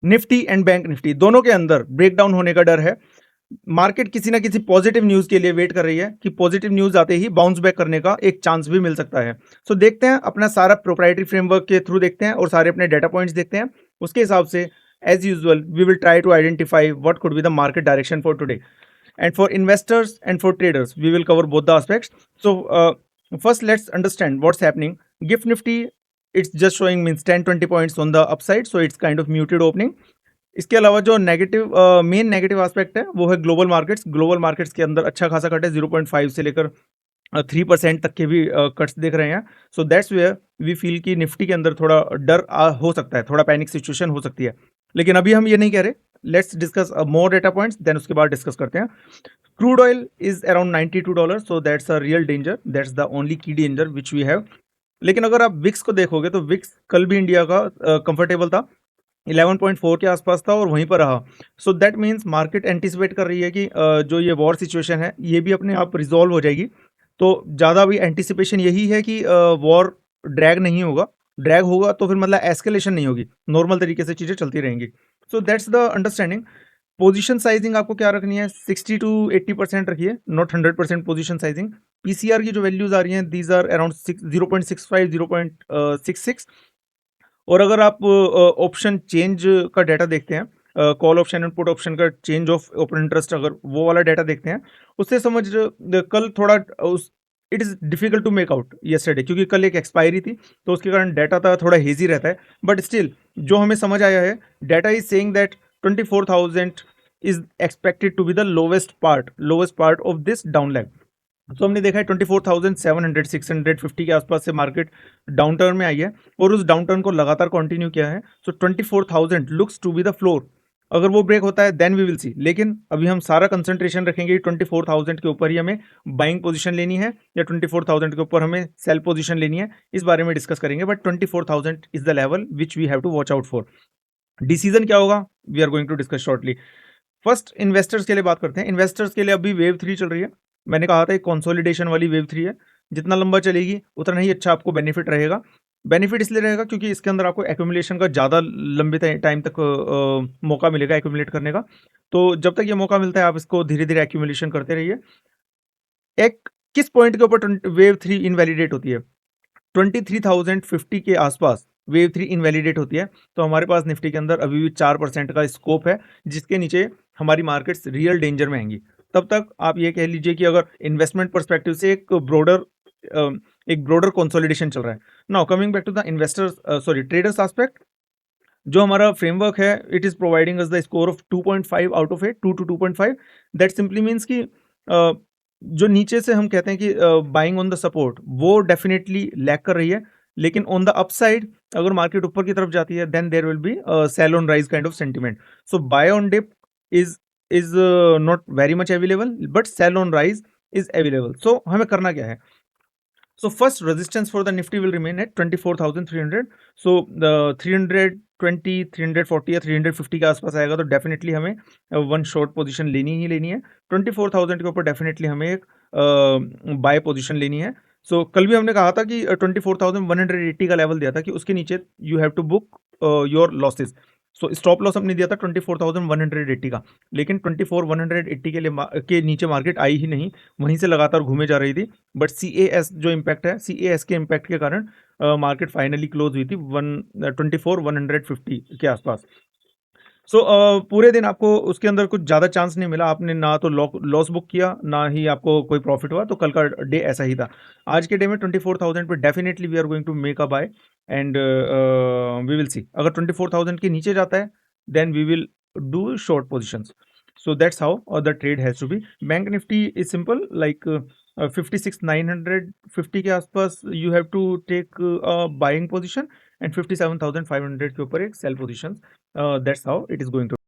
Nifty and bank Nifty दोनों के अंदर ब्रेकडाउन होने का डर है। मार्केट किसी ना किसी पॉजिटिव न्यूज के लिए वेट कर रही है कि पॉजिटिव न्यूज आते ही बाउंस बैक करने का एक चांस भी मिल सकता है। सो देखते हैं, अपना सारा प्रोप्राइटरी फ्रेमवर्क के थ्रू देखते हैं और सारे अपने डेटा पॉइंट्स देखते हैं। उसके हिसाब से as usual we will try to identify what could be the market direction for today, and for investors and for traders we will cover both the aspects. So first let's understand what's happening. Gift Nifty, it's just showing means 10-20 points on the upside, so it's kind of muted opening. इसके अलावा जो negative main negative aspect है वो है global markets. Global markets के अंदर अच्छा खासा कट है, 0.5 से लेकर 3% तक के भी कट्स दिख रहे हैं। So that's where we feel कि निफ्टी के अंदर थोड़ा डर हो सकता है, थोड़ा पैनिक सिचुएशन हो सकती है। लेकिन अभी हम ये नहीं कह रहे, let's discuss more data points, then उसके बाद डिस्कस करते हैं। Crude oil is around $92, so that's a real danger, that's the only key danger which we have. लेकिन अगर आप विक्स को देखोगे तो विक्स कल भी इंडिया का कंफर्टेबल था, 11.4 के आसपास था और वहीं पर रहा। So that means market anticipate कर रही है कि जो ये वॉर सिचुएशन है ये भी अपने आप रिजॉल्व हो जाएगी। तो ज़्यादा भी एंटिसिपेशन यही है कि वॉर ड्रैग नहीं होगा, ड्रैग होगा तो फिर मतलब एस्केलेशन नहीं होगी, नॉर्मल तरीके से चीज़ें चलती रहेंगी। So that's the understanding. Position sizing आपको क्या रखनी है, 60 to 80% रखिए, नॉट 100% पोजीशन साइजिंग। पीसीआर की जो वैल्यूज आ रही हैं दीज आर अराउंड 0.65 0.66। और अगर आप ऑप्शन चेंज का डाटा देखते हैं, call option and put option का चेंज ऑफ ओपन इंटरेस्ट, अगर वो वाला डाटा देखते हैं उससे समझ कल थोड़ा उस it is difficult to make out yesterday, क्योंकि कल एक एक्सपायरी थी तो उसके कारण डाटा था थोड़ा हेजी रहता है। बट स्टिल जो हमें समझ आया है, data is saying that 24,000 is expected to be the lowest part of this down leg. तो हमने देखा है 24,700 650 के आसपास से मार्केट डाउन टर्न में आई है और उस डाउन टर्न को लगातार कंटिन्यू किया है। So 24,000 looks to be the floor. अगर वो ब्रेक होता है देन वी विल सी, लेकिन अभी हम सारा कंसंट्रेशन रखेंगे 24,000 के ऊपर ही हमें बाइंग पोजीशन लेनी है या 24,000 के ऊपर हमें सेल पोजीशन लेनी है, इस बारे में डिस्कस करेंगे। But 24,000 is the level which we have to watch out for. Decision क्या होगा we are going to discuss shortly. First investors के लिए बात करते हैं। इन्वेस्टर्स के लिए अभी वेव 3 चल रही है। मैंने कहा था एक कंसोलिडेशन वाली वेव 3 है, जितना लंबा चलेगी उतना ही अच्छा आपको बेनिफिट रहेगा। बेनिफिट इसलिए रहेगा क्योंकि इसके अंदर आपको एक्यूमुलेशन का ज़्यादा लंबे टाइम तक मौका मिलेगा एक्यूमुलेट करने का। तो जब तक ये मौका मिलता है आप इसको धीरे धीरे एक्यूमुलेशन करते रहिए। एक किस पॉइंट के ऊपर वेव 3 इनवैलिडेट होती है, 23,050 के आसपास वेव 3 इनवैलिडेट होती है। तो हमारे पास निफ्टी के अंदर अभी भी 4% का स्कोप है, जिसके नीचे हमारी मार्केट्स रियल डेंजर में आएंगी। तब तक आप ये कह लीजिए कि अगर इन्वेस्टमेंट परस्पेक्टिव से एक ब्रॉडर कंसोलिडेशन चल रहा है। Now coming back to the traders aspect, जो हमारा फ्रेमवर्क है it is providing us the score of 2.5 out of 8, 2 to 2.5। That simply means कि जो नीचे से हम कहते हैं कि बाइंग ऑन द सपोर्ट वो डेफिनेटली लैक कर रही है, लेकिन ऑन द अपसाइड अगर मार्केट ऊपर की तरफ जाती है then there will be sell on rise kind of sentiment. So buy on dip is not very much available, but sell on rise is available. So हमें करना क्या है, so first resistance for the Nifty will remain at 24,300। so the 320 340 या 350 के आसपास आएगा तो definitely हमें वन शॉर्ट पोजीशन लेनी ही लेनी है। 24,000 के ऊपर डेफिनेटली हमें एक बाय पोजीशन लेनी है। सो कल भी हमने कहा था कि 24,180 का लेवल दिया था कि उसके नीचे you have to book your losses. So stop loss हमने दिया था 24,180 का, लेकिन 24,180 के नीचे मार्केट आई ही नहीं, वहीं से लगातार घूमे जा रही थी। बट CAS जो इम्पैक्ट है, CAS के इम्पैक्ट के कारण मार्केट फाइनली क्लोज हुई थी 24,150 के आसपास। सो पूरे दिन आपको उसके अंदर कुछ ज़्यादा चांस नहीं मिला, आपने ना तो लॉस बुक किया ना ही आपको कोई प्रॉफिट हुआ। तो कल का डे ऐसा ही था। आज के डे में 24,000 पे definitely we are going to make a buy and we will see. अगर 24,000 के नीचे जाता है then we will do short positions. So that's how the trade has to be. Bank Nifty is simple like 56,950 के आसपास you have to take buying position and 57,500 के ऊपर एक sell position. That's how it is going to